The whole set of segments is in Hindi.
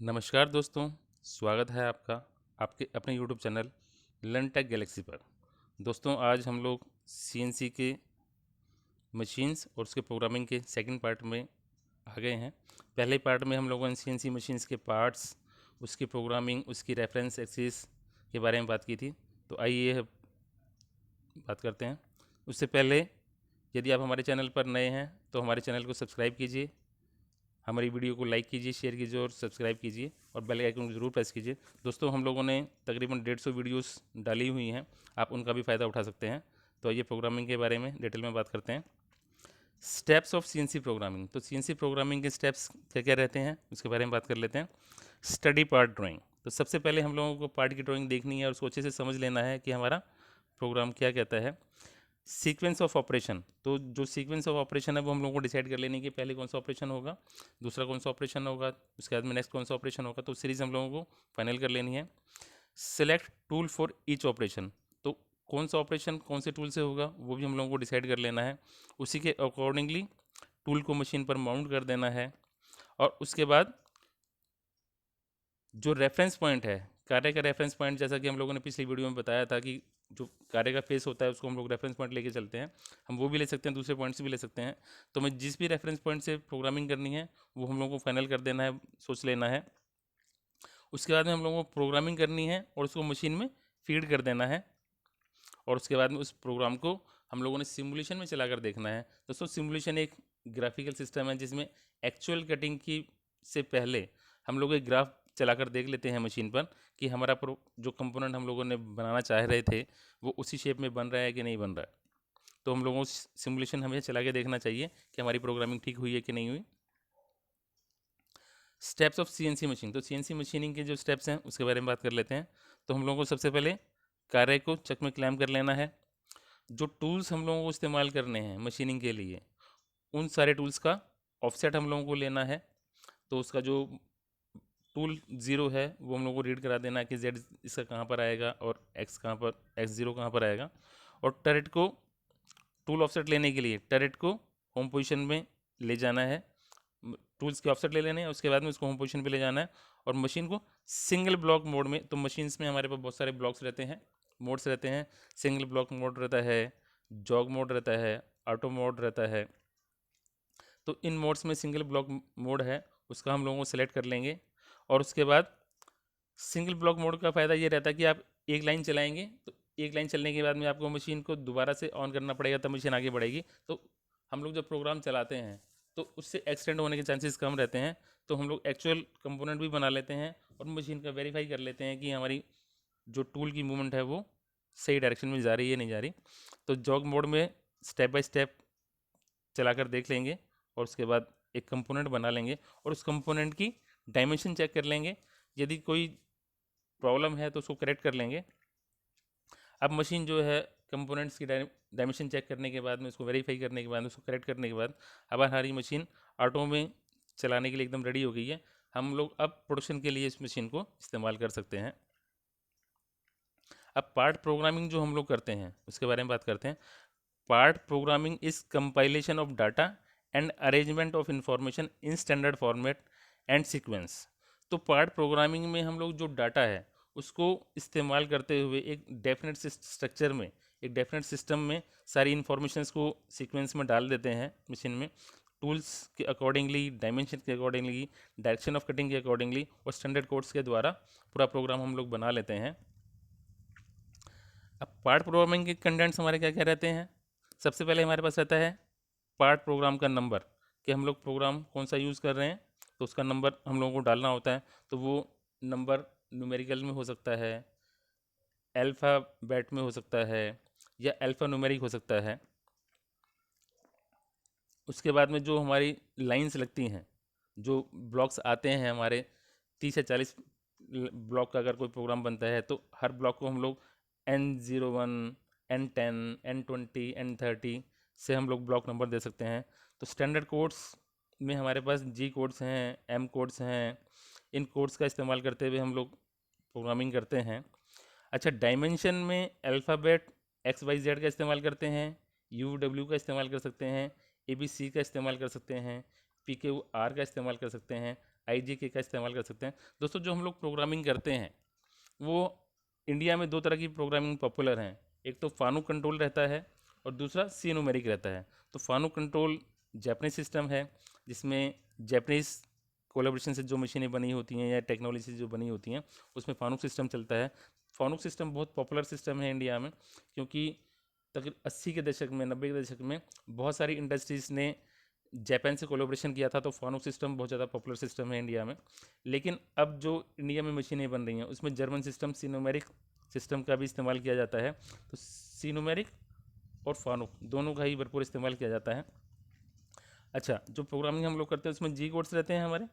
नमस्कार दोस्तों, स्वागत है आपका आपके अपने YouTube channel learn take Galaxy पर। दोस्तों, आज हम लोग सीएनसी के मशीन्स और उसके प्रोग्रामिंग के सेकंड पार्ट में आ गए हैं। पहले पार्ट में हम लोगों ने सीएनसी मशीन्स के पार्ट्स, उसकी प्रोग्रामिंग, उसकी रेफरेंस एक्सिस के बारे में बात की थी। तो आइए बात करते हैं। उससे पहले यदि आप हमारे चैनल पर नए हैं तो हमारे चैनल को सब्सक्राइब कीजिए, हमारी वीडियो को लाइक कीजिए, शेयर कीजिए और सब्सक्राइब कीजिए और बेल आइकन को जरूर प्रेस कीजिए। दोस्तों, हम लोगों ने तकरीबन 150 वीडियोस डाली हुई हैं, आप उनका भी फ़ायदा उठा सकते हैं। तो आइए प्रोग्रामिंग के बारे में डिटेल में बात करते हैं। Steps of CNC programming. तो सीएनसी प्रोग्रामिंग के स्टेप्स क्या क्या रहते हैं उसके बारे में बात कर लेते हैं। Study part drawing. तो सबसे पहले हम लोगों को पार्ट की ड्राइंग देखनी है और उसको अच्छे से समझ लेना है कि हमारा प्रोग्राम क्या कहता है। Sequence of operation. तो जो सीक्वेंस ऑफ ऑपरेशन है वो हम लोगों को डिसाइड कर लेनी है कि पहले कौन सा ऑपरेशन होगा, दूसरा कौन सा ऑपरेशन होगा, उसके बाद में नेक्स्ट कौन सा ऑपरेशन होगा। तो सीरीज हम लोगों को फाइनल कर लेनी है। Select tool for each operation. तो कौन सा ऑपरेशन कौन से टूल से होगा वो भी हम लोगों को डिसाइड कर लेना है। उसी के अकॉर्डिंगली टूल को मशीन पर माउंट कर देना है। और उसके बाद जो रेफरेंस पॉइंट है, कार्य का रेफरेंस पॉइंट, जैसा कि हम लोगों ने पिछली वीडियो में बताया था कि जो कार्य का फेस होता है उसको हम लोग रेफरेंस पॉइंट लेके चलते हैं। हम वो भी ले सकते हैं, दूसरे पॉइंट से भी ले सकते हैं। तो हमें जिस भी रेफरेंस पॉइंट से प्रोग्रामिंग करनी है वो हम लोगों को फाइनल कर देना है, सोच लेना है। उसके बाद में हम लोगों को प्रोग्रामिंग करनी है और उसको मशीन में फीड कर देना है। और उसके बाद में उस प्रोग्राम को हम लोगों ने सिमुलेशन में चला कर देखना है। दोस्तों, सिमुलेशन एक ग्राफिकल सिस्टम है जिसमें एक्चुअल कटिंग की से पहले हम लोग एक ग्राफ चलाकर देख लेते हैं मशीन पर कि हमारा जो कंपोनेंट हम लोगों ने बनाना चाह रहे थे वो उसी शेप में बन रहा है कि नहीं बन रहा है। तो हम लोगों को सिमुलेशन हमें चला के देखना चाहिए कि हमारी प्रोग्रामिंग ठीक हुई है कि नहीं हुई। Steps of CNC machine. तो सीएनसी मशीनिंग के जो स्टेप्स हैं उसके बारे में बात कर लेते हैं। तो हम लोगों को सबसे पहले कार्य को चक में क्लैम्प कर लेना है। जो टूल्स हम लोगों को इस्तेमाल करने हैं मशीनिंग के लिए, उन सारे टूल्स का ऑफसेट हम लोगों को लेना है। तो उसका जो टूल ज़ीरो है वो हम लोगों को रीड करा देना है कि जेड इसका कहाँ पर आएगा और एक्स कहाँ पर, एक्स ज़ीरो कहाँ पर आएगा। और टरेट को टूल ऑफसेट लेने के लिए टरेट को होम पोजीशन में ले जाना है। टूल्स के ऑफसेट ले लेने हैं, उसके बाद में उसको होम पोजीशन पे ले जाना है और मशीन को सिंगल ब्लॉक मोड में। तो मशीन्स में हमारे पास बहुत सारे ब्लॉक्स रहते हैं, मोड्स रहते हैं। सिंगल ब्लॉक मोड रहता है, जॉग मोड रहता है, ऑटो मोड रहता है। तो इन मोड्स में सिंगल ब्लॉक मोड है, उसका हम लोगों को सेलेक्ट कर लेंगे। और उसके बाद सिंगल ब्लॉक मोड का फ़ायदा ये रहता है कि आप एक लाइन चलाएंगे तो एक लाइन चलने के बाद में आपको मशीन को दोबारा से ऑन करना पड़ेगा, तब मशीन आगे बढ़ेगी। तो हम लोग जब प्रोग्राम चलाते हैं तो उससे एक्सटेंड होने के चांसेस कम रहते हैं। तो हम लोग एक्चुअल कंपोनेंट भी बना लेते हैं और मशीन का वेरीफाई कर लेते हैं कि हमारी जो टूल की मूवमेंट है वो सही डायरेक्शन में जा रही है नहीं जा रही। तो जॉग मोड में स्टेप बाय स्टेप चलाकर देख लेंगे और उसके बाद एक कंपोनेंट बना लेंगे और उस कंपोनेंट की डायमेंशन चेक कर लेंगे। यदि कोई प्रॉब्लम है तो उसको करेक्ट कर लेंगे। अब मशीन जो है कंपोनेंट्स की डायमेंशन चेक करने के बाद में, उसको वेरीफाई करने के बाद, उसको करेक्ट करने के बाद अब हमारी मशीन ऑटो में चलाने के लिए एकदम रेडी हो गई है। हम लोग अब प्रोडक्शन के लिए इस मशीन को इस्तेमाल कर सकते हैं। अब पार्ट प्रोग्रामिंग जो हम लोग करते हैं उसके बारे में बात करते हैं। Part programming is compilation of data and arrangement of information in standard format and sequence. तो पार्ट प्रोग्रामिंग में हम लोग जो डाटा है उसको इस्तेमाल करते हुए एक डेफिनेट स्ट्रक्चर में, एक डेफिनेट सिस्टम में सारी इन्फॉर्मेशंस को सीक्वेंस में डाल देते हैं मशीन में, टूल्स के अकॉर्डिंगली, डायमेंशन के अकॉर्डिंगली, डायरेक्शन ऑफ कटिंग के अकॉर्डिंगली और स्टैंडर्ड कोड्स के द्वारा पूरा प्रोग्राम हम लोग बना लेते हैं। अब पार्ट प्रोग्रामिंग के कंटेंट्स हमारे क्या क्या रहते हैं। सबसे पहले हमारे पास रहता है पार्ट प्रोग्राम का नंबर, कि हम लोग प्रोग्राम कौन सा यूज़ कर रहे हैं तो उसका नंबर हम लोगों को डालना होता है। तो वो नंबर न्यूमेरिकल में हो सकता है, अल्फ़ाबेट में हो सकता है या अल्फ़ा न्यूमेरिक हो सकता है। उसके बाद में जो हमारी लाइंस लगती हैं, जो ब्लॉक्स आते हैं हमारे 30 या 40 ब्लॉक का अगर कोई प्रोग्राम बनता है तो हर ब्लॉक को हम लोग N01, N10, N20, N30 से हम लोग ब्लॉक नंबर दे सकते हैं। तो स्टैंडर्ड कोड्स में हमारे पास जी कोड्स हैं, एम कोड्स हैं। इन कोड्स का इस्तेमाल करते हुए हम लोग प्रोग्रामिंग करते हैं। अच्छा, डायमेंशन में अल्फ़ाबेट XYZ का इस्तेमाल करते हैं, UW का इस्तेमाल कर सकते हैं, ABC का इस्तेमाल कर सकते हैं, PQR का इस्तेमाल कर सकते हैं। IJK का इस्तेमाल कर सकते हैं। दोस्तों जो हम लोग प्रोग्रामिंग करते हैं वो इंडिया में दो तरह की प्रोग्रामिंग पॉपुलर हैं, एक तो फानुक कंट्रोल रहता है और दूसरा सी न्यूमेरिक रहता है। तो फानुक कंट्रोल जापानीज सिस्टम है जिसमें जापानीज कोलेब्रेशन से जो मशीनें बनी होती हैं या टेक्नोलॉजी से जो बनी होती हैं उसमें फानुक सिस्टम चलता है। फानुक सिस्टम बहुत पॉपुलर सिस्टम है इंडिया में, क्योंकि तकरीबन 80 के दशक में 90 के दशक में बहुत सारी इंडस्ट्रीज़ ने जापान से कोलैबोरेशन किया था, तो फानुक सिस्टम बहुत ज़्यादा पॉपुलर सिस्टम है इंडिया में। लेकिन अब जो इंडिया में मशीनें बन रही हैं उसमें जर्मन सिस्टम सीनोमेरिक सिस्टम का भी इस्तेमाल किया जाता है। तो सीनोमेरिक और फानुक दोनों का ही भरपूर इस्तेमाल किया जाता है। अच्छा, जो प्रोग्रामिंग हम लोग करते हैं उसमें जी कोड्स रहते हैं हमारे,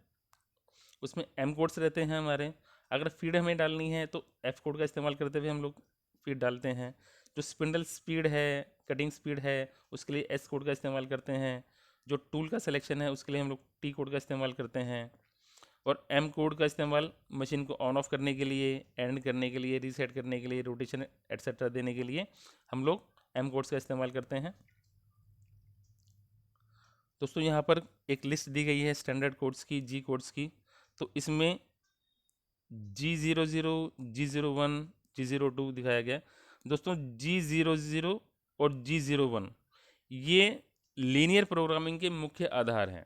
उसमें एम कोड्स रहते हैं हमारे। अगर फीड हमें डालनी है तो एफ कोड का इस्तेमाल करते हुए हम लोग फीड डालते हैं। जो स्पिंडल स्पीड है, कटिंग स्पीड है, उसके लिए एस कोड का इस्तेमाल करते हैं। जो टूल का सिलेक्शन है उसके लिए हम लोग टी कोड का इस्तेमाल करते हैं। और एम कोड का इस्तेमाल मशीन को ऑन ऑफ करने के लिए, एंड करने के लिए, रीसेट करने के लिए, रोटेशन एट्सेट्रा देने के लिए हम लोग एम कोड्स का इस्तेमाल करते हैं। दोस्तों यहाँ पर एक लिस्ट दी गई है स्टैंडर्ड कोड्स की, जी कोड्स की। तो इसमें G00, G01, G02 दिखाया गया। दोस्तों G00 और G01 ये लीनियर प्रोग्रामिंग के मुख्य आधार हैं।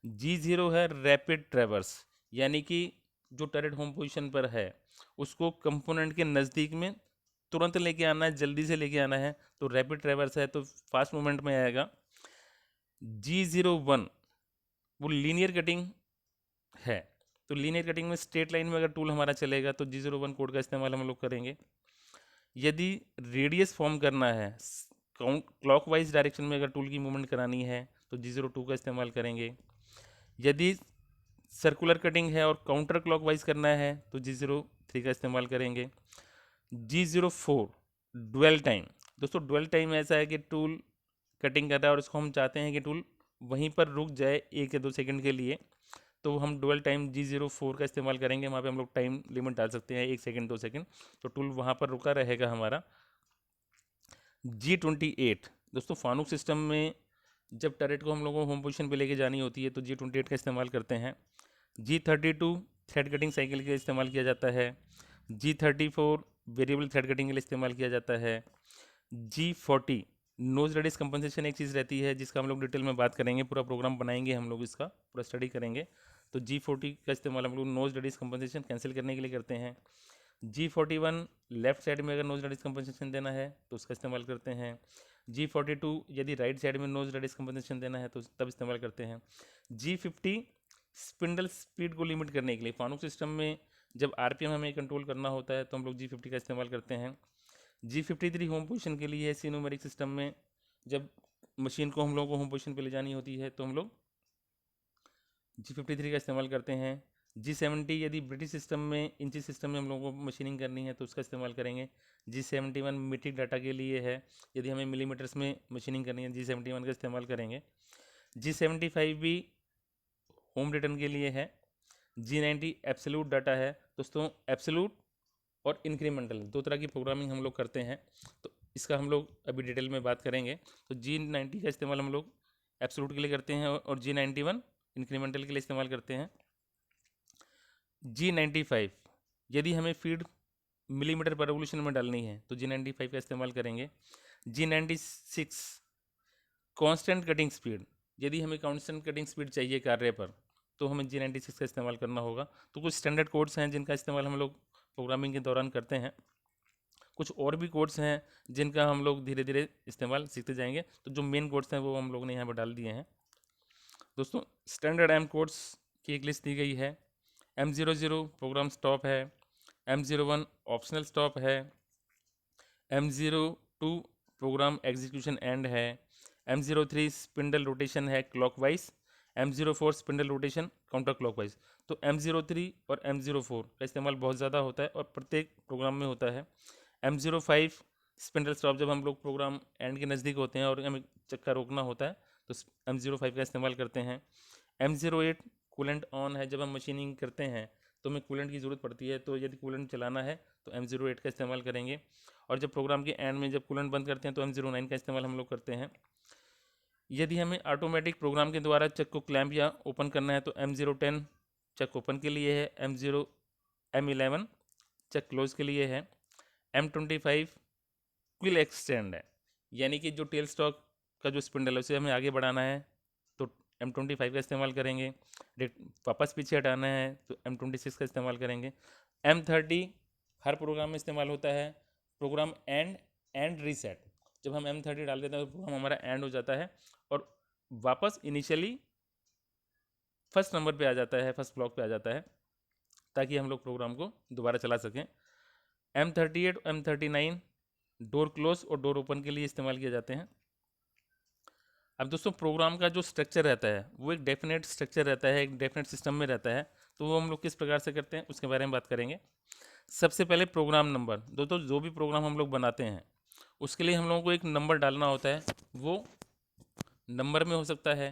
G0 है रैपिड ट्रैवर्स, यानी कि जो टरेट होम पोजीशन पर है उसको कंपोनेंट के नज़दीक में तुरंत लेके आना है, जल्दी से लेके आना है, तो रैपिड ट्रैवर्स है तो फास्ट मूवमेंट में आएगा। G01 वो लीनियर कटिंग है, तो लीनियर कटिंग में स्ट्रेट लाइन में अगर टूल हमारा चलेगा तो G01 कोड का इस्तेमाल हम लोग करेंगे। यदि रेडियस फॉर्म करना है, क्लॉकवाइज डायरेक्शन में अगर टूल की मूवमेंट करानी है तो G02 का इस्तेमाल करेंगे। यदि सर्कुलर कटिंग है और काउंटर क्लॉकवाइज करना है तो G03 का इस्तेमाल करेंगे। G04 dwell time. दोस्तों ड्वेल टाइम ऐसा है कि टूल कटिंग कर रहा है और उसको हम चाहते हैं कि टूल वहीं पर रुक जाए 1 या 2 सेकंड के लिए, तो हम डुअल टाइम G04 का इस्तेमाल करेंगे। वहाँ पे हम लोग टाइम लिमिट डाल सकते हैं 1 सेकंड 2 सेकंड, तो टूल वहाँ पर रुका रहेगा हमारा। G28 दोस्तों फानुक सिस्टम में जब टरेट को हम लोगों को होम पोजीशन पे लेके जानी होती है तो G28 का इस्तेमाल करते हैं। G32 थ्रेड कटिंग साइकिल के लिए इस्तेमाल किया जाता है। G34 वेरिएबल थ्रेड कटिंग के लिए इस्तेमाल किया जाता है। G40 नोज रेडियस कंपनसेशन एक चीज़ रहती है जिसका हम लोग डिटेल में बात करेंगे, पूरा प्रोग्राम बनाएंगे हम लोग, इसका पूरा स्टडी करेंगे। तो G40 का इस्तेमाल हम लोग नोज रेडियस कंपनसेशन कैंसिल करने के लिए करते हैं। G41 लेफ्ट साइड में अगर नोज रेडियस कंपनसेशन देना है तो उसका इस्तेमाल करते हैं। G42 यदि राइट साइड में नोज रेडियस कंपनसेशन देना है तो तब इस्तेमाल करते हैं। G50 स्पिंडल स्पीड को लिमिट करने के लिए, फानुक सिस्टम में जब RPM हमें कंट्रोल करना होता है तो हम लोग G50 का इस्तेमाल करते हैं। G53 होम पोजीशन के लिए है सीनोमेरिक सिस्टम में, जब मशीन को हम लोगों को होम पोजीशन पे ले जानी होती है तो हम लोग G53 का इस्तेमाल करते हैं। G70 यदि ब्रिटिश सिस्टम में, इंची सिस्टम में हम लोगों को मशीनिंग करनी है तो उसका इस्तेमाल करेंगे। G71 मीट्रिक डाटा के लिए है, यदि हमें मिलीमीटर्स में मशीनिंग करनी है G71 का इस्तेमाल करेंगे। G75 भी होम रिटर्न के लिए है। G90 एब्सोल्यूट डाटा है। दोस्तों एब्सोल्यूट और इंक्रीमेंटल दो तरह की प्रोग्रामिंग हम लोग करते हैं, तो इसका हम लोग अभी डिटेल में बात करेंगे। तो G90 का इस्तेमाल हम लोग एब्सोल्यूट के लिए करते हैं और G91 इंक्रीमेंटल के लिए इस्तेमाल करते हैं। G95 यदि हमें फीड मिलीमीटर पर रेवोल्यूशन में डालनी है तो G95 का इस्तेमाल करेंगे। G96 कांस्टेंट कटिंग स्पीड, यदि हमें कांस्टेंट कटिंग स्पीड चाहिए कार्य पर तो हमें G96 का इस्तेमाल करना होगा। तो कुछ स्टैंडर्ड कोड्स हैं जिनका इस्तेमाल हम लोग प्रोग्रामिंग के दौरान करते हैं। कुछ और भी कोड्स हैं जिनका हम लोग धीरे धीरे इस्तेमाल सीखते जाएंगे, तो जो मेन कोड्स हैं वो हम लोग ने यहाँ पर डाल दिए हैं। दोस्तों स्टैंडर्ड एम कोड्स की एक लिस्ट दी गई है। M00 प्रोग्राम स्टॉप है। M01 ऑप्शनल स्टॉप है। M02 प्रोग्राम एग्जीक्यूशन एंड है। M03 स्पिंडल रोटेशन है clockwise. M04 spindle rotation counter clockwise. तो M03 और M04 का इस्तेमाल बहुत ज़्यादा होता है और प्रत्येक प्रोग्राम में होता है। M05 स्पिंडल स्टॉप, जब हम लोग प्रोग्राम एंड के नज़दीक होते हैं और हमें चक्का रोकना होता है तो M05 का इस्तेमाल करते हैं। M08 कूलेंट ऑन है, जब हम मशीनिंग करते हैं तो हमें कूलेंट की ज़रूरत पड़ती है, तो यदि कूलेंट चलाना है तो M08 का इस्तेमाल करेंगे। और जब प्रोग्राम के एंड में जब कूलेंट बंद करते हैं तो M09 का इस्तेमाल हम लोग करते हैं। यदि हमें ऑटोमेटिक प्रोग्राम के द्वारा चक को क्लैंप या ओपन करना है तो M010 चक ओपन के लिए है, M11 चक क्लोज के लिए है, M25 क्विल एक्सटेंड है, यानी कि जो टेल स्टॉक का जो स्पिंडल है उसे हमें आगे बढ़ाना है तो M25 का इस्तेमाल करेंगे, वापस पीछे हटाना है तो M26 का इस्तेमाल करेंगे। M30 हर प्रोग्राम में इस्तेमाल होता है, प्रोग्राम एंड रीसेट। जब हम M30 डाल देते हैं तो प्रोग्राम हमारा एंड हो जाता है और वापस इनिशियली फर्स्ट नंबर पे आ जाता है, फर्स्ट ब्लॉक पे आ जाता है, ताकि हम लोग प्रोग्राम को दोबारा चला सकें। M38 M39 डोर क्लोज और डोर ओपन के लिए इस्तेमाल किए जाते हैं। अब दोस्तों प्रोग्राम का जो स्ट्रक्चर रहता है वो एक डेफिनेट स्ट्रक्चर रहता है, एक डेफिनेट सिस्टम में रहता है, तो वो हम लोग किस प्रकार से करते हैं उसके बारे में बात करेंगे। सबसे पहले प्रोग्राम नंबर। दोस्तों जो भी प्रोग्राम हम लोग बनाते हैं उसके लिए हम लोगों को एक नंबर डालना होता है, वो नंबर में हो सकता है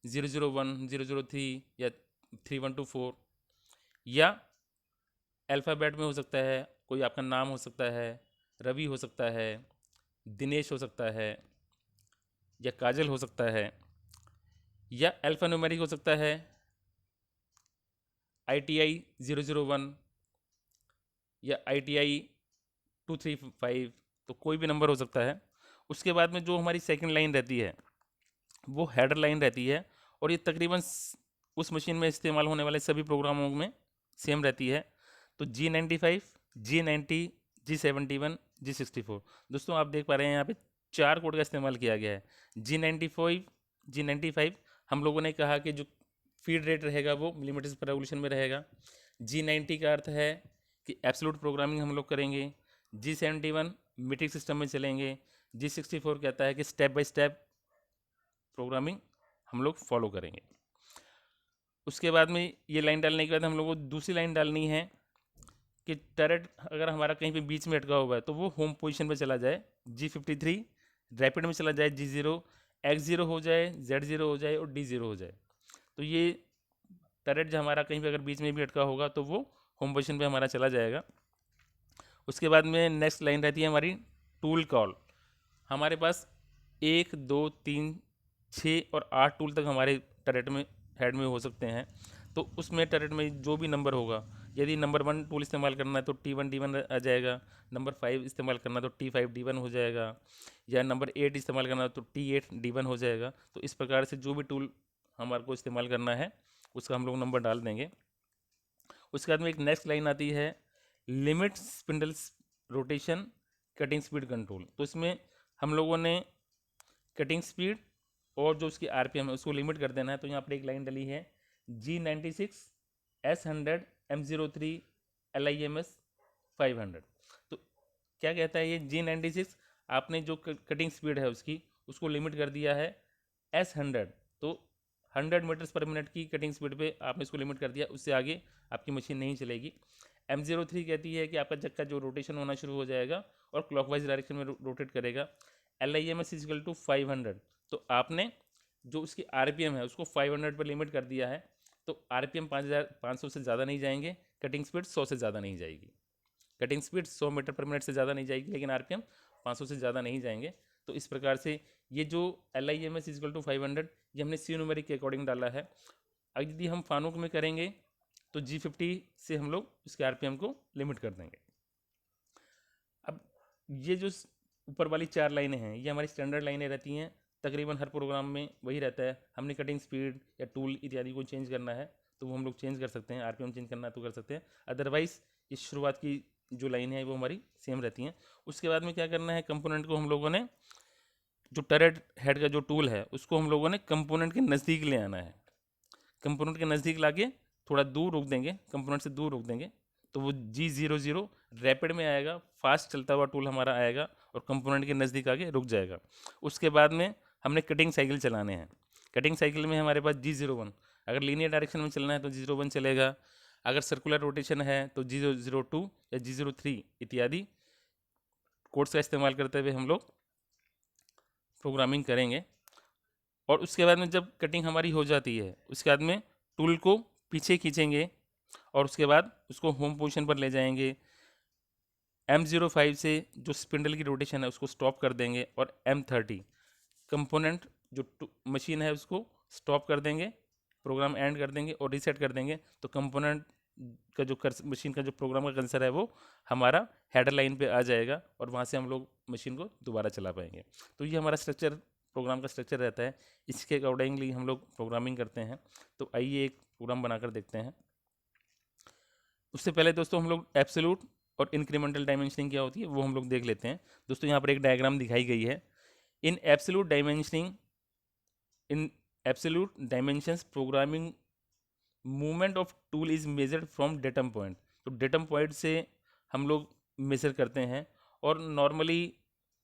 001 003 या 3124, या अल्फ़ाबेट में हो सकता है, कोई आपका नाम हो सकता है, रवि हो सकता है, दिनेश हो सकता है, या काजल हो सकता है, या अल्फ़ान्यूमेरिक हो सकता है ITI 001 या ITI 235, तो कोई भी नंबर हो सकता है। उसके बाद में जो हमारी सेकंड लाइन रहती है वो हेडर लाइन रहती है, और ये तकरीबन उस मशीन में इस्तेमाल होने वाले सभी प्रोग्रामों में सेम रहती है। तो G95, G90, G71, G64। दोस्तों आप देख पा रहे हैं यहाँ पे 4 कोड का इस्तेमाल किया गया है। G95 हम लोगों ने कहा कि जो फीड रेट रहेगा वो मिलीमीटर्स पर रेवोल्यूशन में रहेगा। G90 का अर्थ है कि एब्सोल्यूट प्रोग्रामिंग हम लोग करेंगे। G71 मीट्रिक सिस्टम में चलेंगे। G64 कहता है कि स्टेप बाय स्टेप प्रोग्रामिंग हम लोग फॉलो करेंगे। उसके बाद में ये लाइन डालने के बाद हम लोग को दूसरी लाइन डालनी है कि टर्रेट अगर हमारा कहीं पे बीच में अटका हुआ है तो वो होम पोजीशन पे चला जाए। G53 रैपिड में चला जाए, G0 X0 हो जाए, Z0 हो जाए और D0 हो जाए। तो ये टर्रेट जो हमारा कहीं पे अगर बीच में भी अटका होगा तो वो होम पोजीशन पे हमारा चला जाएगा। उसके बाद में नेक्स्ट लाइन रहती है हमारी टूल कॉल। हमारे पास 1 2 3 6 और 8 टूल तक हमारे टरेट में हेड में हो सकते हैं। तो उसमें टरेट में जो भी नंबर होगा, यदि नंबर 1 टूल इस्तेमाल करना है तो T1 D1 आ जाएगा, नंबर 5 इस्तेमाल करना है तो T5 D1 हो जाएगा, या नंबर 8 इस्तेमाल करना है तो T8 D1 हो जाएगा। तो इस प्रकार से जो भी टूल हमारे को इस्तेमाल करना है उसका हम लोग नंबर डाल देंगे। उसके बाद में एक नेक्स्ट लाइन आती है limit spindles rotation cutting speed control. तो इसमें हम लोगों ने कटिंग स्पीड और जो उसकी RPM है उसको लिमिट कर देना है। तो यहाँ पर एक लाइन डली है G96 S100 M03 LIMS 500। तो क्या कहता है ये G96, आपने जो कटिंग स्पीड है उसको लिमिट कर दिया है S100, तो 100 मीटर्स पर मिनट की कटिंग स्पीड पे आपने इसको लिमिट कर दिया, उससे आगे आपकी मशीन नहीं चलेगी। M03 कहती है कि आपका चक्का जो रोटेशन होना शुरू हो जाएगा और क्लॉकवाइज डायरेक्शन में रोटेट करेगा। LIMS इजिकल टू 500, तो आपने जो उसकी RPM है उसको 500 पर लिमिट कर दिया है। तो RPM 5500 से ज़्यादा नहीं जाएंगे, कटिंग स्पीड 100 से ज़्यादा नहीं जाएगी। Cutting speed 100 metre per minute से ज़्यादा नहीं जाएगी, लेकिन RPM 500 से ज़्यादा नहीं जाएंगे। तो इस प्रकार से ये जो LIMS इजिकल टू 500 ये हमने सी न्यूमेरिक के अकॉर्डिंग डाला है। अब यदि हम फानुक में करेंगे तो G50 से हम लोग इसके RPM को लिमिट कर देंगे। अब ये जो ऊपर वाली 4 लाइनें हैं ये हमारी स्टैंडर्ड लाइनें रहती हैं, तकरीबन हर प्रोग्राम में वही रहता है। हमने कटिंग स्पीड या टूल इत्यादि को चेंज करना है तो वो हम लोग चेंज कर सकते हैं, RPM चेंज करना है तो कर सकते हैं, अदरवाइज़ इस शुरुआत की जो लाइन है वो हमारी सेम रहती हैं। उसके बाद में क्या करना है, कंपोनेंट को हम लोगों ने जो टरेट हेड का जो टूल है उसको हम लोगों ने कंपोनेंट के नज़दीक ले आना है। कंपोनेंट के नज़दीक लाके थोड़ा दूर रोक देंगे, कंपोनेंट से दूर रोक देंगे, तो वो G00 रैपिड में आएगा, फास्ट चलता हुआ टूल हमारा आएगा और कंपोनेंट के नज़दीक आके रुक जाएगा। उसके बाद में हमने कटिंग साइकिल चलाने हैं। कटिंग साइकिल में हमारे पास G01, अगर लीनियर डायरेक्शन में चलना है तो G01 चलेगा, अगर सर्कुलर रोटेशन है तो G02 या G03 इत्यादि कोड्स का इस्तेमाल करते हुए हम लोग प्रोग्रामिंग करेंगे। और उसके बाद में जब कटिंग हमारी हो जाती है उसके बाद में टूल को पीछे खींचेंगे और उसके बाद उसको होम पोजीशन पर ले जाएंगे। M05 से जो स्पिंडल की रोटेशन है उसको स्टॉप कर देंगे और M30 कंपोनेंट जो मशीन है उसको स्टॉप कर देंगे प्रोग्राम एंड कर देंगे और रीसेट कर देंगे, तो कंपोनेंट का जो मशीन का जो प्रोग्राम का कर्सर है वो हमारा हेडर लाइन पे आ जाएगा और वहाँ से हम लोग मशीन को दोबारा चला पाएंगे। तो ये हमारा स्ट्रक्चर, प्रोग्राम का स्ट्रक्चर रहता है, इसके अकॉर्डिंगली हम लोग प्रोग्रामिंग करते हैं। तो आइए एक प्रोग्राम बनाकर देखते हैं। उससे पहले दोस्तों हम लोग एब्सोल्यूट और इंक्रीमेंटल डायमेंशनिंग क्या होती है वो हम लोग देख लेते हैं। दोस्तों यहाँ पर एक डायग्राम दिखाई गई है। In absolute dimensioning, in absolute dimensions programming movement of tool is measured from datum point. तो डेटम पॉइंट से हम लोग मेजर करते हैं, और नॉर्मली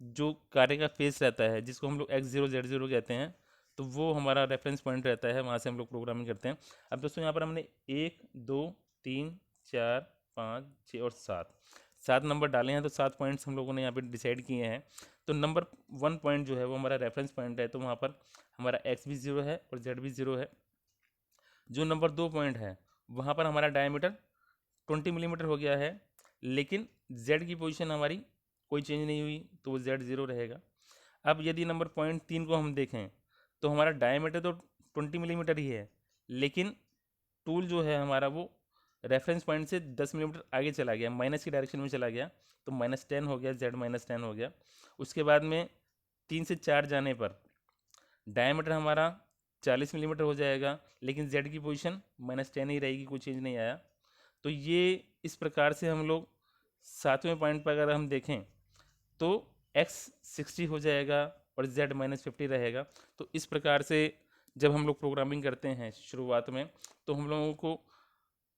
जो कार्य का फेस रहता है जिसको हम लोग x0 z0 कहते हैं, तो वो हमारा रेफरेंस पॉइंट रहता है, वहाँ से हम लोग प्रोग्रामिंग करते हैं। अब दोस्तों यहाँ पर हमने 1 2 3 4 5 6 और 7 नंबर डाले हैं, तो 7 पॉइंट्स हम लोगों ने यहाँ पे डिसाइड किए हैं। तो नंबर 1 पॉइंट जो है वो हमारा रेफरेंस पॉइंट है, तो वहाँ पर हमारा x भी 0 है और z भी 0 है। जो नंबर 2 पॉइंट है वहाँ पर हमारा डायमीटर 20 मिलीमीटर हो गया है, लेकिन z की पोजीशन हमारी कोई चेंज नहीं हुई, तो वो z 0 रहेगा। अब यदि नंबर पॉइंट 3 को हम देखें तो हमारा डायमीटर तो 20 मिलीमीटर ही है, लेकिन टूल जो है हमारा वो रेफरेंस पॉइंट से 10 मिलीमीटर आगे चला गया, माइनस की डायरेक्शन में चला गया, तो -10 हो गया, z -10 हो गया। उसके बाद में 3 से 4 जाने पर डायमीटर हमारा 40 मिलीमीटर हो जाएगा, लेकिन z की पोजीशन -10 ही रहेगी, कोई चेंज नहीं आया। तो ये इस प्रकार से हम लोग 7वें पॉइंट पर अगर हम देखें तो x 60 हो जाएगा और z -50 रहेगा। तो इस प्रकार से जब हम लोग प्रोग्रामिंग करते हैं शुरुआत में, तो हम लोगों को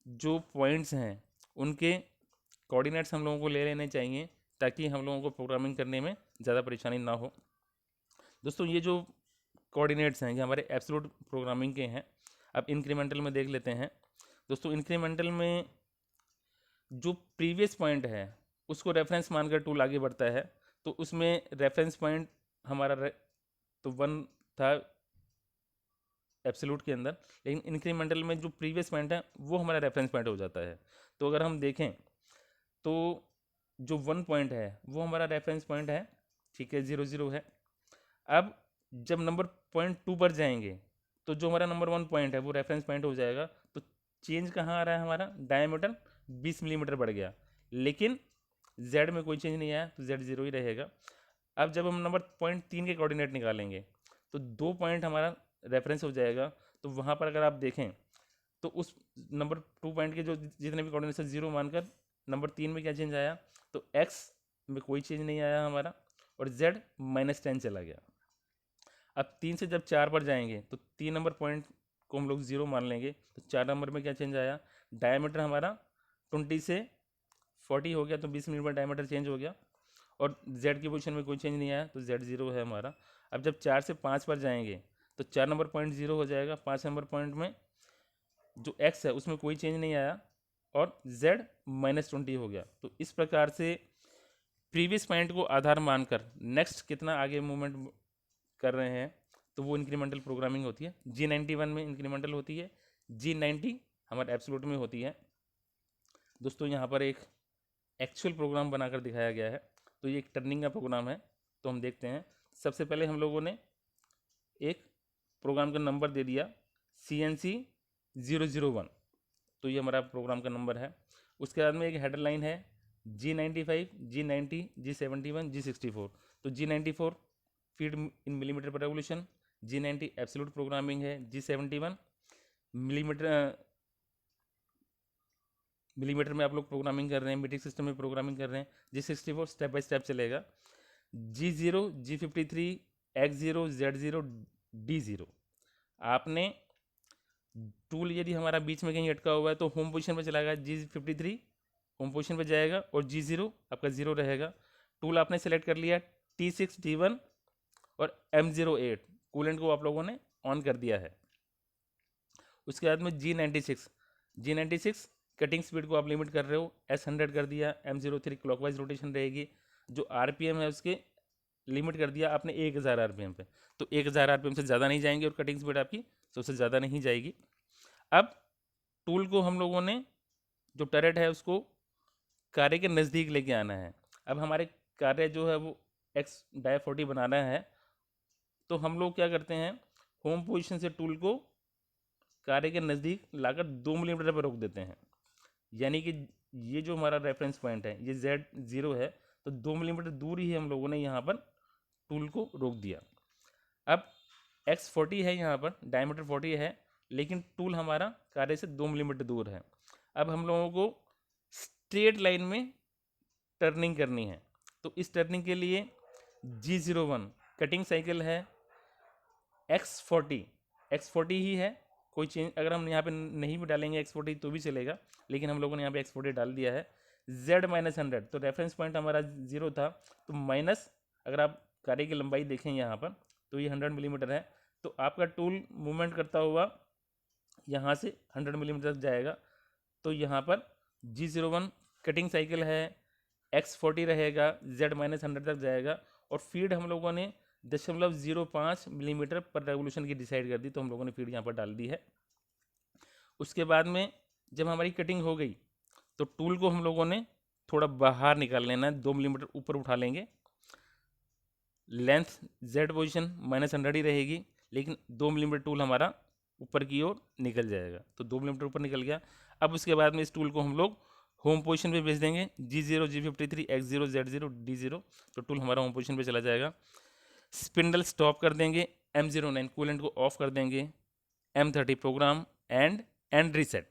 जो पॉइंट्स हैं उनके कोऑर्डिनेट्स हम लोगों को ले लेने चाहिए, ताकि हम लोगों को प्रोग्रामिंग करने में ज़्यादा परेशानी ना हो। दोस्तों ये जो कोऑर्डिनेट्स हैं ये हमारे एब्सोल्यूट प्रोग्रामिंग के हैं। अब इंक्रीमेंटल में देख लेते हैं। दोस्तों इंक्रीमेंटल में जो प्रीवियस पॉइंट है उसको रेफरेंस मानकर टूल आगे बढ़ता है, तो उसमें रेफरेंस पॉइंट हमारा तो 1 था एब्सोल्यूट के अंदर, लेकिन इंक्रीमेंटल में जो प्रीवियस पॉइंट है वो हमारा रेफरेंस पॉइंट हो जाता है। तो अगर हम देखें तो जो 1 पॉइंट है वो हमारा रेफरेंस पॉइंट है, ठीक है, 0 0 है। अब जब नंबर पॉइंट 2 पर जाएंगे तो जो हमारा नंबर 1 पॉइंट है वो रेफरेंस पॉइंट हो जाएगा। तो चेंज कहाँ आ रहा है, हमारा डायमीटर 20 मिलीमीटर बढ़ गया, लेकिन z में कोई चेंज नहीं आया, तो z 0 ही रहेगा। अब जब हम नंबर पॉइंट 3 के कोऑर्डिनेट निकालेंगे तो 2 पॉइंट हमारा रेफरेंस हो जाएगा। तो वहाँ पर अगर आप देखें तो उस नंबर 2 पॉइंट के जो जितने भी कोऑर्डिनेट्स है 0 मानकर नंबर 3 में क्या चेंज आया, तो x में कोई चेंज नहीं आया हमारा, और z -10 चला गया। अब 3 से जब 4 पर जाएंगे तो 3 नंबर पॉइंट को हम लोग 0 मान लेंगे, तो 4 नंबर में क्या चेंज आया, डायमीटर हमारा 20 से 40 हो गया, तो 20 मिलीमीटर डायमीटर चेंज हो गया, और z की पोजीशन में कोई चेंज नहीं आया, तो z 0 है हमारा। अब जब 4 से 5 पर जाएंगे तो 4 नंबर पॉइंट 0 हो जाएगा, 5 नंबर पॉइंट में जो x है उसमें कोई चेंज नहीं आया, और z -20 हो गया। तो इस प्रकार से प्रीवियस पॉइंट को आधार मानकर नेक्स्ट कितना आगे मूवमेंट कर रहे हैं, तो वो इंक्रीमेंटल प्रोग्रामिंग होती है। G91 में इंक्रीमेंटल होती है, G90 हमारे एब्सोल्यूट में होती है। दोस्तों यहाँ पर एक एक्चुअल प्रोग्राम बनाकर दिखाया गया है, तो ये एक टर्निंग का प्रोग्राम है। तो हम देखते हैं, सबसे पहले हम लोगों ने एक प्रोग्राम का नंबर दे दिया CNC 001, तो ये हमारा प्रोग्राम का नंबर है। उसके बाद में एक हेडर लाइन है G95 G90 G71 G64। तो G94 फीट इन मिलीमीटर पर रेवोल्यूशन, G90 एब्सोल्यूट प्रोग्रामिंग है, G71 मिलीमीटर में आप लोग प्रोग्रामिंग कर रहे हैं, मीट्रिक सिस्टम में प्रोग्रामिंग कर रहे हैं। G64 स्टेप बाय स्टेप चलेगा। G0 G53 X0 Z0 D0। आपने टूल यदि हमारा बीच में कहीं अटका हुआ है तो होम पोजीशन पर चलाएगा, G53 होम पोजीशन पर जाएगा, और G0 आपका 0 रहेगा। टूल आपने सेलेक्ट कर लिया, T6 T1 और M08 कूलेंट को आप लोगों ने ऑन कर दिया है। उसके बाद में G96 कटिंग स्पीड को आप लिमिट कर रहे हो, S100 कर दिया, M03 क्लॉकवाइज रोटेशन रहेगी। जो RPM है उसके लिमिट कर दिया आपने 1000 RPM पे, तो 1000 RPM से ज़्यादा नहीं जाएंगे, और कटिंग स्पीड आपकी सबसे ज़्यादा नहीं जाएगी। अब टूल को हम लोगों ने जो टरेट है उसको कार्य के नज़दीक लेके आना है। अब हमारे कार्य जो है वो X डाय 40 बनाना है, तो हम लोग क्या करते हैं, होम पोजीशन से टूल को कार्य के नज़दीक लाकर 2 मिलीमीटर पर रोक देते हैं। यानी कि ये जो हमारा रेफरेंस पॉइंट है ये Z0 है, तो 2 मिलीमीटर दूर ही हम लोगों ने यहाँ पर टूल को रोक दिया। अब X40 है, यहाँ पर डायमीटर 40 है, लेकिन टूल हमारा कार्य से 2 मिलीमीटर दूर है। अब हम लोगों को स्ट्रेट लाइन में टर्निंग करनी है, तो इस टर्निंग के लिए G01 कटिंग साइकिल है, X40 ही है, कोई चेंज अगर हम यहाँ पे नहीं भी डालेंगे X40 तो भी चलेगा, लेकिन हम लोगों ने यहाँ पे X40 डाल दिया है। Z-100 तो रेफरेंस पॉइंट हमारा 0 था, तो माइनस अगर आप कार्य की लंबाई देखें यहाँ पर तो ये 100 मिलीमीटर है, तो आपका टूल मूवमेंट करता हुआ यहाँ से 100 मिलीमीटर तक जाएगा। तो यहाँ पर G01 कटिंग साइकिल है, X40 रहेगा, Z-100 तक जाएगा, और फीड हम लोगों ने 0.05 मिलीमीटर पर रेवोल्यूशन की डिसाइड कर दी, तो हम लोगों ने फीड यहाँ पर डाल दी है। उसके बाद में जब हमारी कटिंग हो गई तो टूल को हम लोगों ने थोड़ा बाहर निकाल लेना है, 2 मिलीमीटर ऊपर उठा लेंगे। लेंथ Z पोजीशन -100 ही रहेगी, लेकिन 2 मिलीमीटर टूल हमारा ऊपर की ओर निकल जाएगा, तो 2 मिलीमीटर ऊपर निकल गया। अब उसके बाद में इस टूल को हम लोग होम पोजीशन पे भेज देंगे, G0, G53, X0, Z0, D0, तो टूल हमारा होम पोजीशन पे चला जाएगा। स्पिंडल स्टॉप कर देंगे, M09 कूलेंट को ऑफ कर देंगे, M30 प्रोग्राम एंड रीसेट।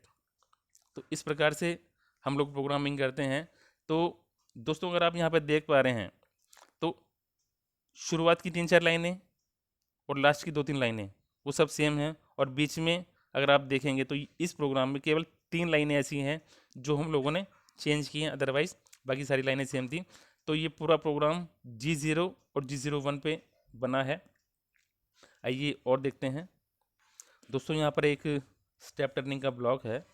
तो इस प्रकार से हम लोग प्रोग्रामिंग करते हैं। तो दोस्तों अगर आप यहाँ पर देख पा रहे हैं तो शुरुआत की 3-4 लाइनें और लास्ट की 2-3 लाइनें वो सब सेम हैं, और बीच में अगर आप देखेंगे तो इस प्रोग्राम में केवल 3 लाइनें ऐसी हैं जो हम लोगों ने चेंज की हैं, अदरवाइज बाकी सारी लाइनें सेम थी। तो ये पूरा प्रोग्राम G0 और G01 पे बना है। आइए और देखते हैं दोस्तों। यहाँ पर एक स्टेप टर्निंग का ब्लॉक है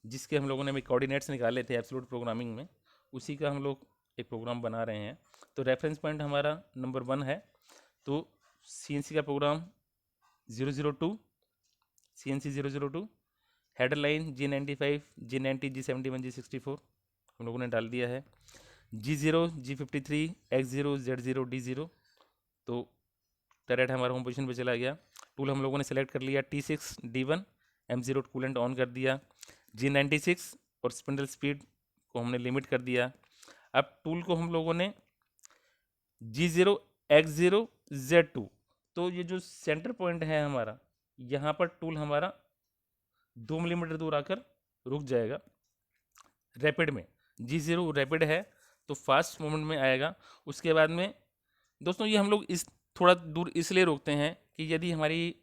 जिसके हम लोगों ने अभी कोऑर्डिनेट्स निकाले थे एब्सोल्यूट प्रोग्रामिंग में, उसी का हम लोग एक प्रोग्राम बना रहे हैं। तो रेफरेंस पॉइंट हमारा नंबर 1 है, तो CNC का programme 002 CNC 002, header line G95, G90, G71, G64 हम लोगों ने डाल दिया है। G0, G53, X0, Z0, D0, तो टरेट हमारा होम पोजीशन पे चला गया। टूल हम लोगों ने सेलेक्ट कर लिया T6, D1, M0 coolant on कर दिया, G96 और स्पिंडल स्पीड को हमने लिमिट कर दिया। अब टूल को हम लोगों ने G0, X0, Z2, तो ये जो सेंटर पॉइंट है हमारा, यहाँ पर टूल हमारा 2 मिलीमीटर दूर आकर रुक जाएगा। रैपिड में G0 रैपिड है तो फास्ट मूवमेंट में आएगा। उसके बाद में दोस्तों ये हम लोग इस थोड़ा दूर इसलिए रोकते हैं कि यदि हमारी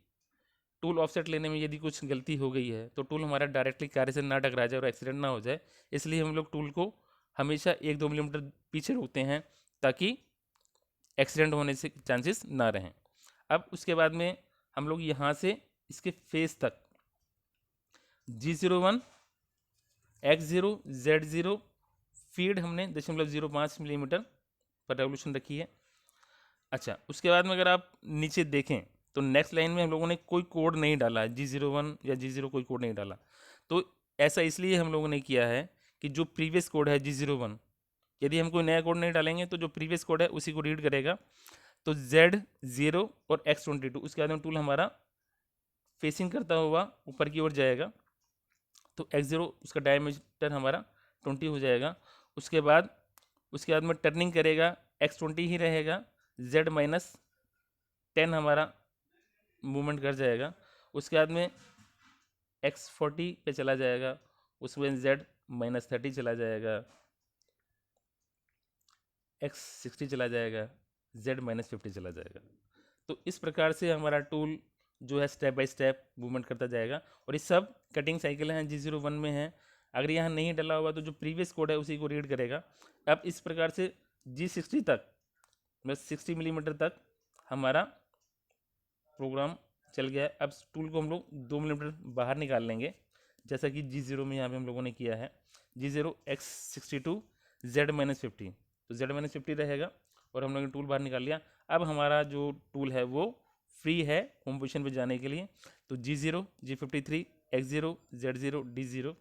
टूल ऑफसेट लेने में यदि कुछ गलती हो गई है तो टूल हमारा डायरेक्टली कार्य से ना टकरा जाए और एक्सीडेंट ना हो जाए, इसलिए हम लोग टूल को हमेशा 1-2 मिलीमीटर पीछे रोकते हैं ताकि एक्सीडेंट होने से चांसेस ना रहें। अब उसके बाद में हम लोग यहाँ से इसके फेस तक G01, X0, Z0 फीड हमने 0.05 मिलीमीटर पर रेवोल्यूशन रखी है। अच्छा, उसके बाद में अगर आप नीचे देखें तो नेक्स्ट लाइन में हम लोगों ने कोई कोड नहीं डाला, G01 या G0 कोई कोड नहीं डाला। तो ऐसा इसलिए हम लोगों ने किया है कि जो प्रीवियस कोड है G01, यदि हम कोई नया कोड नहीं डालेंगे तो जो प्रीवियस कोड है उसी को रीड करेगा। तो Z0 और X22 उसके बाद में टूल हमारा फेसिंग करता हुआ ऊपर की ओर जाएगा, तो X0 उसका डायमीटर हमारा 20 हो जाएगा। उसके बाद में टर्निंग करेगा, X20 ही रहेगा, Z-10 हमारा मूवमेंट कर जाएगा। उसके बाद में X40 पे चला जाएगा, उसमें Z-30 चला जाएगा, X60 चला जाएगा, Z-50 चला जाएगा। तो इस प्रकार से हमारा टूल जो है स्टेप बाय स्टेप मूवमेंट करता जाएगा, और ये सब कटिंग साइकिल हैं G01 में है। अगर यहाँ नहीं डला हुआ तो जो प्रीवियस कोड है उसी को रीड करेगा। अब इस प्रकार से G60 तक, मतलब 60 मिलीमीटर तक हमारा प्रोग्राम चल गया है। अब टूल को हम लोग 2 मिलीमीटर बाहर निकाल लेंगे, जैसा कि G0 में यहाँ पे हम लोगों ने किया है। G0, X62, Z-50, तो Z-50 रहेगा, और हम लोगों ने टूल बाहर निकाल लिया। अब हमारा जो टूल है वो फ्री है होम पोजीशन पे जाने के लिए। तो G0, G53, X0, Z0, D0,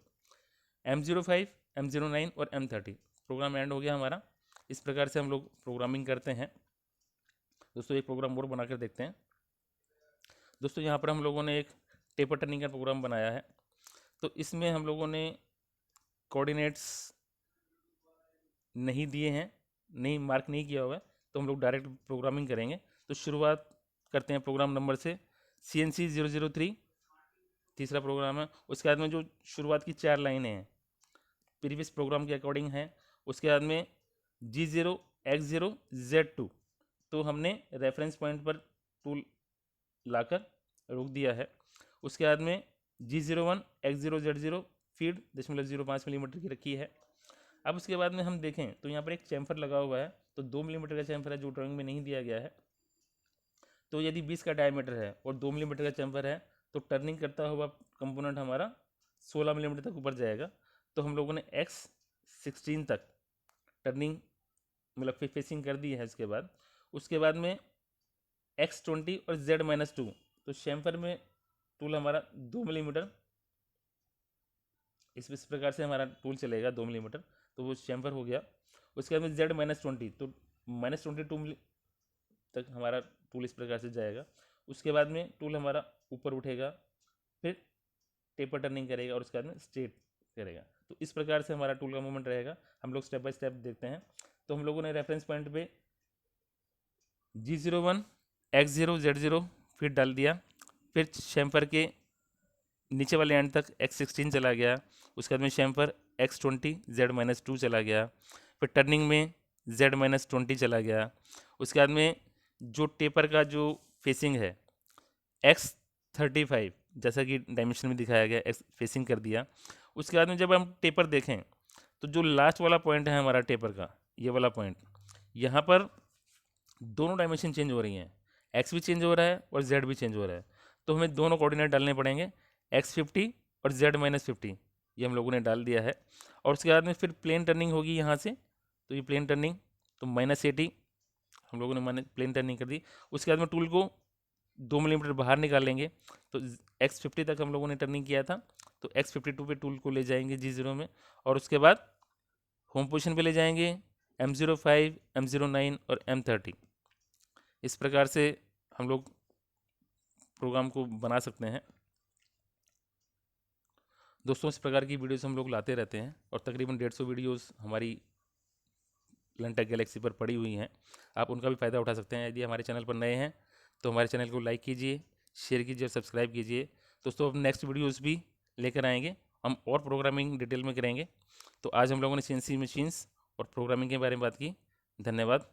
M05, M09 और M30 प्रोग्राम एंड हो गया हमारा। इस प्रकार से हम लोग प्रोग्रामिंग करते हैं। दोस्तों एक प्रोग्राम और बनाकर देखते हैं। दोस्तों यहाँ पर हम लोगों ने एक टेपर टर्निंग का प्रोग्राम बनाया है। तो इसमें हम लोगों ने कोऑर्डिनेट्स नहीं दिए हैं, नहीं मार्क नहीं किया हुआ है, तो हम लोग डायरेक्ट प्रोग्रामिंग करेंगे। तो शुरुआत करते हैं प्रोग्राम नंबर से। CNC 003 तीसरा प्रोग्राम है। उसके बाद में जो शुरुआत की 4 लाइनें हैं प्रीवियस प्रोग्राम के अकॉर्डिंग हैं। उसके बाद में G0 X0 Z2 तो हमने रेफरेंस पॉइंट पर टूल लाकर रोक दिया है। उसके बाद में G01 X0 Z0 feed 0.05 millimetre की रखी है। अब उसके बाद में हम देखें तो यहाँ पर एक चैम्फर लगा हुआ है, तो 2 मिलीमीटर का चैम्फर है जो ड्राइंग में नहीं दिया गया है। तो यदि 20 का डायमीटर है और 2 मिलीमीटर का चैम्फर है तो टर्निंग करता हुआ कंपोनेंट हमारा 16 मिलीमीटर तक ऊपर जाएगा। तो हम लोगों ने X16 तक टर्निंग मतलब फेसिंग कर दी है। उसके बाद में X20 और Z-2 तो चैम्फर में टूल हमारा 2 मिलीमीटर इस प्रकार से हमारा टूल चलेगा 2 मिलीमीटर, तो वो चैम्फर हो गया। उसके बाद में Z-20 तो -22 तक हमारा टूल इस प्रकार से जाएगा। उसके बाद में टूल हमारा ऊपर उठेगा, फिर टेपर टर्निंग करेगा और उसके बाद में स्ट्रेट करेगा। तो इस प्रकार से हमारा टूल का मूवमेंट रहेगा। हम लोग स्टेप बाय स्टेप देखते हैं। तो हम लोगों ने रेफरेंस पॉइंट पे G01 X0 Z0 फिर डाल दिया, फिर चैम्फर के नीचे वाले एंड तक X16 चला गया। उसके बाद में चैम्फर X20 Z-2 चला गया, फिर टर्निंग में Z-20 चला गया। उसके बाद में जो टेपर का जो फेसिंग है X35 जैसा कि डायमेंशन में दिखाया गया X फेसिंग कर दिया। उसके बाद में जब हम टेपर देखें तो जो लास्ट वाला पॉइंट है हमारा टेपर का, ये वाला पॉइंट, यहाँ पर दोनों डायमेंशन चेंज हो रही हैं, X भी चेंज हो रहा है और Z भी चेंज हो रहा है। तो हमें दोनों कोऑर्डिनेट डालने पड़ेंगे, X50 और Z-50 ये हम लोगों ने डाल दिया है। और उसके बाद में फिर प्लेन टर्निंग होगी यहाँ से, तो ये प्लेन टर्निंग तो -80 हम लोगों ने प्लेन टर्निंग कर दी। उसके बाद में टूल को 2 मिलीमीटर बाहर निकाल लेंगे। तो X50 तक हम लोगों ने टर्निंग किया था, तो X52 पे टूल को ले जाएंगे G0 में, और उसके बाद होम पोजीशन पे ले जाएंगे M05, M09 और M30। इस प्रकार से हम लोग प्रोग्राम को बना सकते हैं। दोस्तों इस प्रकार की वीडियोस हम लोग लाते रहते हैं और तकरीबन 150 वीडियोस हमारी लर्न गैलेक्सी पर पड़ी हुई हैं। आप उनका भी फ़ायदा उठा सकते हैं। यदि हमारे चैनल पर नए हैं तो हमारे चैनल को लाइक कीजिए, शेयर कीजिए और सब्सक्राइब कीजिए। दोस्तों अब नेक्स्ट वीडियोस भी लेकर आएंगे, हम और प्रोग्रामिंग डिटेल में करेंगे। तो आज हम लोगों ने CNC मशीन्स और प्रोग्रामिंग के बारे में बात की। धन्यवाद।